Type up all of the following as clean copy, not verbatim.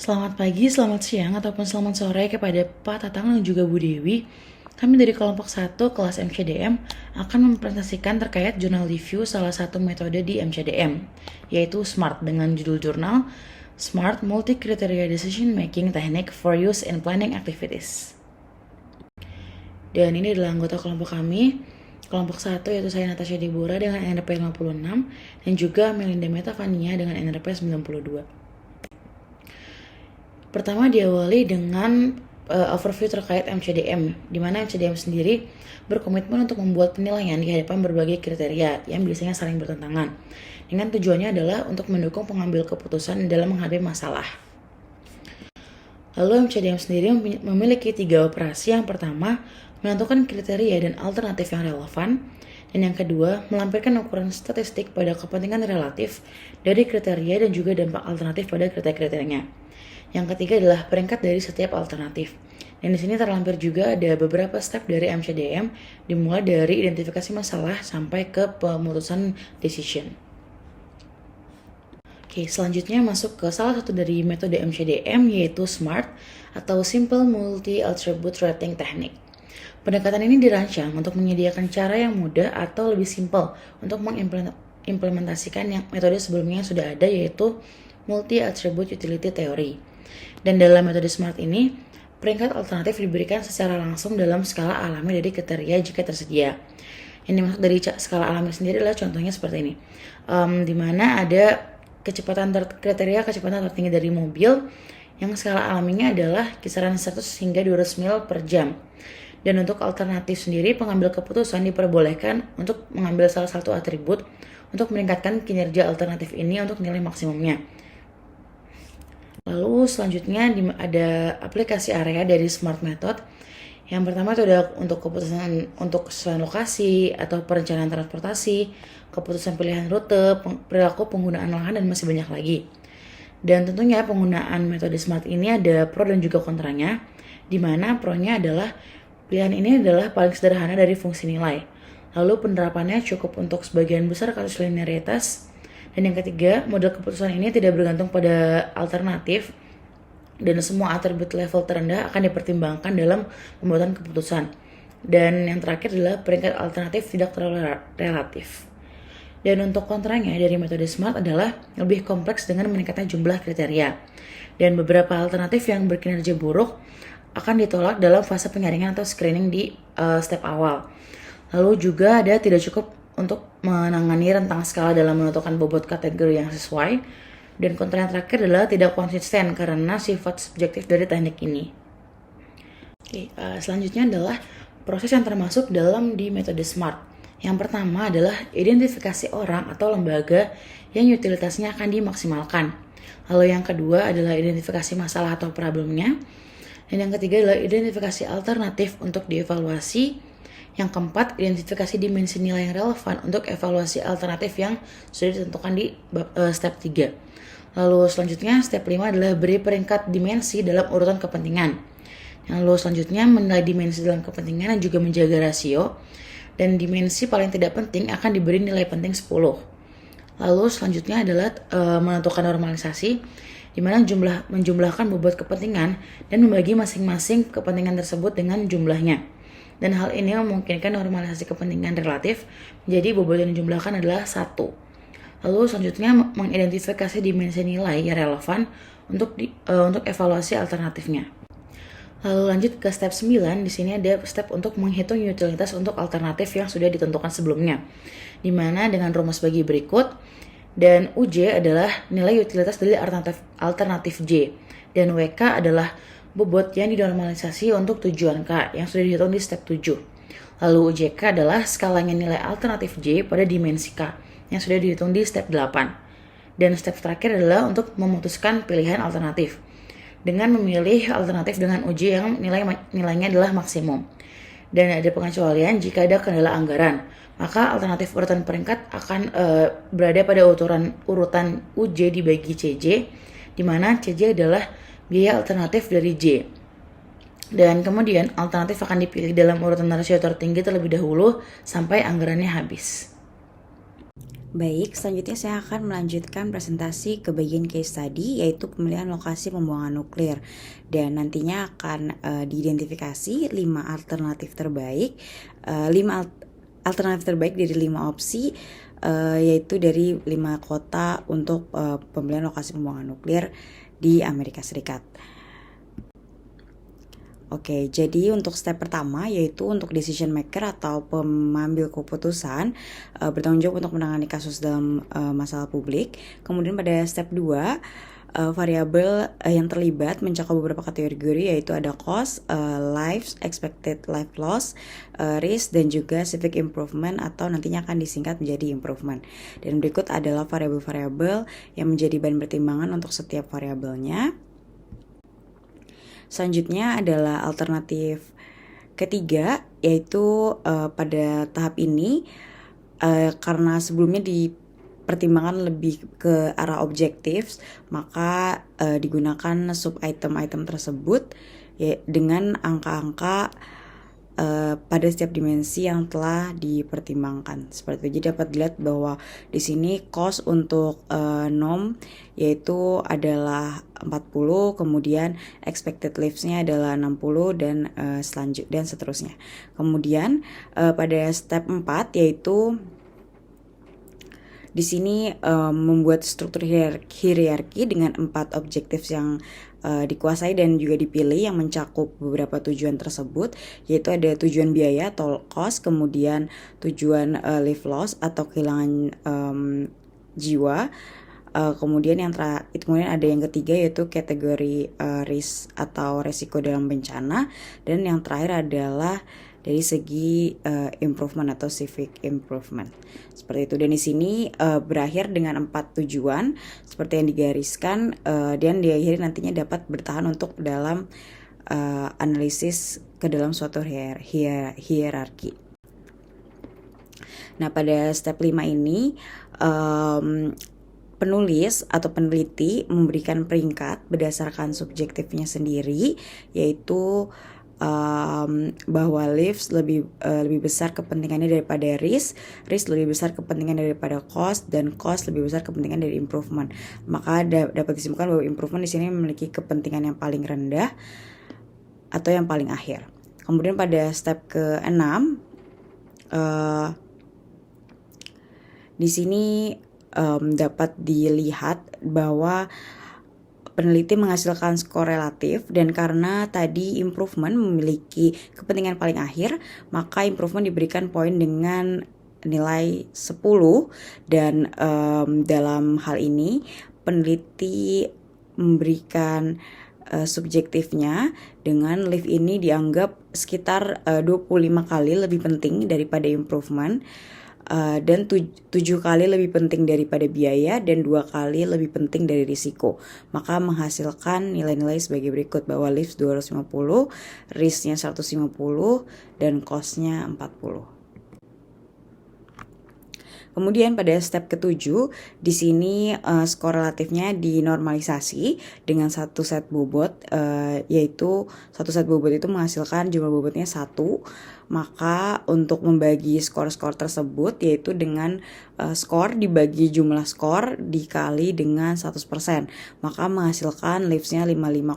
Selamat pagi, selamat siang, ataupun selamat sore kepada Pak Tatang dan juga Bu Dewi. Kami dari kelompok 1 kelas MCDM akan mempresentasikan terkait jurnal review salah satu metode di MCDM, yaitu SMART dengan judul jurnal Smart Multi-Criteria Decision Making Technique for Use in Planning Activities. Dan ini adalah anggota kelompok kami, kelompok 1 yaitu saya Natasha Deborah dengan NRP 56 dan juga Melinda Metavania dengan NRP 92. Pertama diawali dengan overview terkait MCDM, di mana MCDM sendiri berkomitmen untuk membuat penilaian di hadapan berbagai kriteria yang biasanya saling bertentangan. Dengan tujuannya adalah untuk mendukung pengambil keputusan dalam menghadapi masalah. Lalu MCDM sendiri memiliki 3 operasi. Yang pertama, menentukan kriteria dan alternatif yang relevan. Dan yang kedua, melampirkan ukuran statistik pada kepentingan relatif dari kriteria dan juga dampak alternatif pada kriteria-kriterianya. Yang ketiga adalah peringkat dari setiap alternatif. Dan di sini terlampir juga ada beberapa step dari MCDM, dimulai dari identifikasi masalah sampai ke pemutusan decision. Oke, selanjutnya masuk ke salah satu dari metode MCDM, yaitu SMART atau Simple Multi-Attribute Rating Technique. Pendekatan ini dirancang untuk menyediakan cara yang mudah atau lebih simpel untuk mengimplementasikan yang metode sebelumnya yang sudah ada, yaitu Multi-Attribute Utility Theory. Dan dalam metode SMART ini, peringkat alternatif diberikan secara langsung dalam skala alami dari kriteria jika tersedia. Yang dimaksud dari skala alami sendiri adalah contohnya seperti ini, di mana ada kriteria kecepatan tertinggi dari mobil yang skala alaminya adalah kisaran 100 hingga 200 mil per jam. Dan untuk alternatif sendiri, pengambil keputusan diperbolehkan untuk mengambil salah satu atribut untuk meningkatkan kinerja alternatif ini untuk nilai maksimumnya. Lalu selanjutnya ada aplikasi area dari SMART Method. Yang pertama itu ada untuk keputusan untuk kesesuaian lokasi atau perencanaan transportasi, keputusan pilihan rute, perilaku penggunaan lahan, dan masih banyak lagi. Dan tentunya penggunaan metode SMART ini ada pro dan juga kontranya, di mana pro-nya adalah pilihan ini adalah paling sederhana dari fungsi nilai. Lalu penerapannya cukup untuk sebagian besar kasus linearitas. Dan yang ketiga, model keputusan ini tidak bergantung pada alternatif dan semua atribut level terendah akan dipertimbangkan dalam pembuatan keputusan. Dan yang terakhir adalah peringkat alternatif tidak terlalu relatif. Dan untuk kontranya dari metode SMART adalah lebih kompleks dengan meningkatnya jumlah kriteria. Dan beberapa alternatif yang berkinerja buruk akan ditolak dalam fase penyaringan atau screening di step awal. Lalu juga ada tidak cukup untuk menangani rentang skala dalam menentukan bobot kategori yang sesuai. Dan kontra yang terakhir adalah tidak konsisten karena sifat subjektif dari teknik ini. Oke, selanjutnya adalah proses yang termasuk dalam di metode SMART. Yang pertama adalah identifikasi orang atau lembaga yang utilitasnya akan dimaksimalkan. Lalu yang kedua adalah identifikasi masalah atau problemnya. Dan yang ketiga adalah identifikasi alternatif untuk dievaluasi. Yang keempat, identifikasi dimensi nilai yang relevan untuk evaluasi alternatif yang sudah ditentukan di step 3. Lalu selanjutnya, step 5 adalah beri peringkat dimensi dalam urutan kepentingan. Lalu selanjutnya, menilai dimensi dalam kepentingan dan juga menjaga rasio. Dan dimensi paling tidak penting akan diberi nilai penting 10. Lalu selanjutnya adalah menentukan normalisasi, di mana menjumlahkan bobot kepentingan dan membagi masing-masing kepentingan tersebut dengan jumlahnya. Dan hal ini memungkinkan normalisasi kepentingan relatif menjadi bobot yang dijumlahkan adalah 1. Lalu selanjutnya mengidentifikasi dimensi nilai yang relevan untuk evaluasi alternatifnya. Lalu lanjut ke step 9, di sini ada step untuk menghitung utilitas untuk alternatif yang sudah ditentukan sebelumnya. Di mana dengan rumus bagi berikut, dan UJ adalah nilai utilitas dari alternatif J, dan WK adalah bobot yang dinormalisasi untuk tujuan K yang sudah dihitung di step 7. Lalu UJK adalah skalanya nilai alternatif J pada dimensi K yang sudah dihitung di step 8. Dan step terakhir adalah untuk memutuskan pilihan alternatif dengan memilih alternatif dengan UJ yang nilainya adalah maksimum. Dan ada pengecualian jika ada kendala anggaran, maka alternatif urutan peringkat akan berada pada urutan UJ dibagi CJ, di mana CJ adalah biaya alternatif dari J. Dan kemudian alternatif akan dipilih dalam urutan rasio tertinggi terlebih dahulu sampai anggarannya habis. Baik, selanjutnya saya akan melanjutkan presentasi ke bagian case study, yaitu pemilihan lokasi pembuangan nuklir. Dan nantinya akan diidentifikasi 5 alternatif terbaik, 5 alternatif terbaik dari 5 opsi, yaitu dari 5 kota untuk pemilihan lokasi pembuangan nuklir di Amerika Serikat. Oke, jadi untuk step pertama yaitu untuk decision maker atau pengambil keputusan bertanggung jawab untuk menangani kasus dalam masalah publik. Kemudian pada step 2, variabel yang terlibat mencakup beberapa kategori, yaitu ada cost, lives, expected life loss, risk, dan juga civic improvement atau nantinya akan disingkat menjadi improvement. Dan berikut adalah variabel-variabel yang menjadi bahan pertimbangan untuk setiap variabelnya. Selanjutnya adalah alternatif ketiga, yaitu pada tahap ini karena sebelumnya dipertimbangkan lebih ke arah objektif, maka digunakan sub item-item tersebut ya, dengan angka-angka pada setiap dimensi yang telah dipertimbangkan. Seperti itu, jadi dapat dilihat bahwa di sini cost untuk nom yaitu adalah 40, kemudian expected lives-nya adalah 60 dan seterusnya. Kemudian pada step 4 yaitu di sini membuat struktur hierarki dengan 4 objektif yang dikuasai dan juga dipilih yang mencakup beberapa tujuan tersebut, yaitu ada tujuan biaya atau cost, kemudian tujuan life loss atau kehilangan jiwa, kemudian kemudian ada yang ketiga yaitu kategori risk atau resiko dalam bencana, dan yang terakhir adalah dari segi improvement atau civic improvement. Seperti itu. Dan di sini berakhir dengan 4 tujuan seperti yang digariskan, dan diakhiri nantinya dapat bertahan untuk dalam analisis ke dalam suatu hierarki. Nah, pada step 5 ini penulis atau peneliti memberikan peringkat berdasarkan subjektifnya sendiri, yaitu bahwa lives lebih besar kepentingannya daripada risk lebih besar kepentingan daripada cost, dan cost lebih besar kepentingan dari improvement. Maka dapat disimpulkan bahwa improvement di sini memiliki kepentingan yang paling rendah atau yang paling akhir. Kemudian pada step ke-6 di sini dapat dilihat bahwa peneliti menghasilkan skor relatif, dan karena tadi improvement memiliki kepentingan paling akhir, maka improvement diberikan poin dengan nilai 10, dan dalam hal ini peneliti memberikan subjektifnya dengan lift ini dianggap sekitar 25 kali lebih penting daripada improvement, dan 7 kali lebih penting daripada biaya, dan 2 kali lebih penting dari risiko. Maka menghasilkan nilai-nilai sebagai berikut, bahwa lift 250, risknya 150, dan costnya 40. Kemudian pada step ke-7 di sini skor relatifnya dinormalisasi dengan satu set bobot, yaitu satu set bobot itu menghasilkan jumlah bobotnya 1. Maka untuk membagi skor-skor tersebut yaitu dengan skor dibagi jumlah skor dikali dengan 100%, maka menghasilkan lifts-nya 55,6,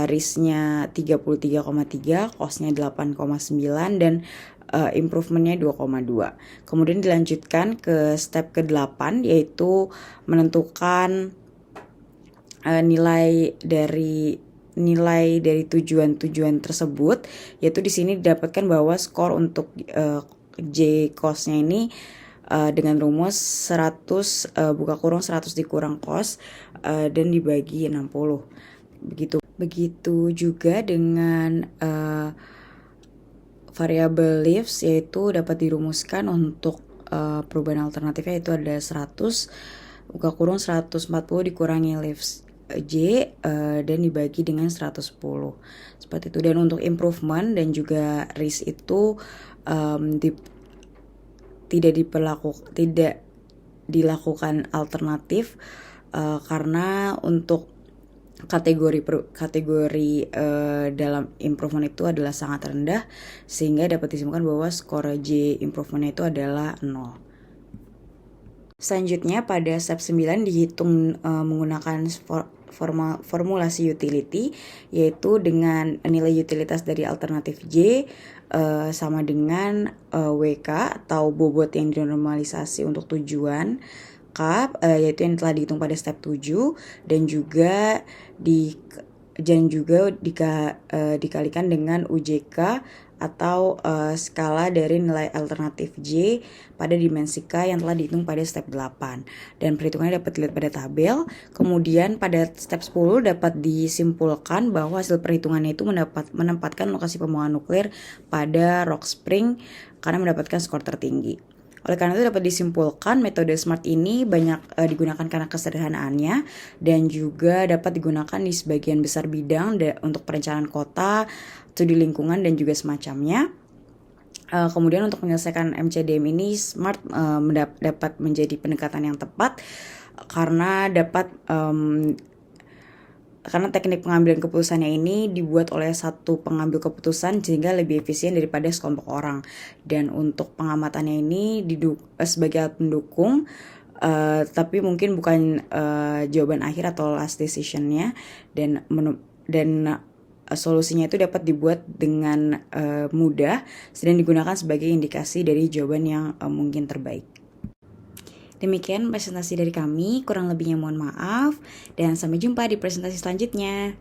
risknya 33,3, costnya 8,9, dan improvementnya 2,2. Kemudian dilanjutkan ke step ke-8 yaitu menentukan nilai dari tujuan-tujuan tersebut, yaitu di sini didapatkan bahwa skor untuk J cost-nya ini dengan rumus 100 buka kurung 100 dikurang cost dan dibagi 60. Begitu juga dengan variabel lives, yaitu dapat dirumuskan untuk perubahan alternatifnya, yaitu ada 100 buka kurung 140 dikurangi lives J dan dibagi dengan 110. Seperti itu. Dan untuk improvement dan juga risk itu tidak dilakukan alternatif karena untuk kategori dalam improvement itu adalah sangat rendah, sehingga dapat disimpulkan bahwa skor J improvement itu adalah 0. Selanjutnya pada step 9 dihitung menggunakan formulasi utility, yaitu dengan nilai utilitas dari alternatif J sama dengan WK atau bobot yang dinormalisasi untuk tujuan K, yaitu yang telah dihitung pada step 7 dan juga dikalikan dengan UJK atau skala dari nilai alternatif J pada dimensi K yang telah dihitung pada step 8. Dan perhitungannya dapat dilihat pada tabel. Kemudian pada step 10 dapat disimpulkan bahwa hasil perhitungannya itu menempatkan lokasi pembuangan nuklir pada rock spring karena mendapatkan skor tertinggi. Oleh karena itu dapat disimpulkan metode SMART ini banyak digunakan karena kesederhanaannya dan juga dapat digunakan di sebagian besar bidang untuk perencanaan kota, studi lingkungan dan juga semacamnya. Kemudian untuk menyelesaikan MCDM ini SMART dapat menjadi pendekatan yang tepat karena karena teknik pengambilan keputusannya ini dibuat oleh satu pengambil keputusan sehingga lebih efisien daripada sekelompok orang. Dan untuk pengamatannya ini sebagai alat pendukung, tapi mungkin bukan jawaban akhir atau last decisionnya. Dan solusinya itu dapat dibuat dengan mudah dan digunakan sebagai indikasi dari jawaban yang mungkin terbaik. Demikian presentasi dari kami, kurang lebihnya mohon maaf, dan sampai jumpa di presentasi selanjutnya.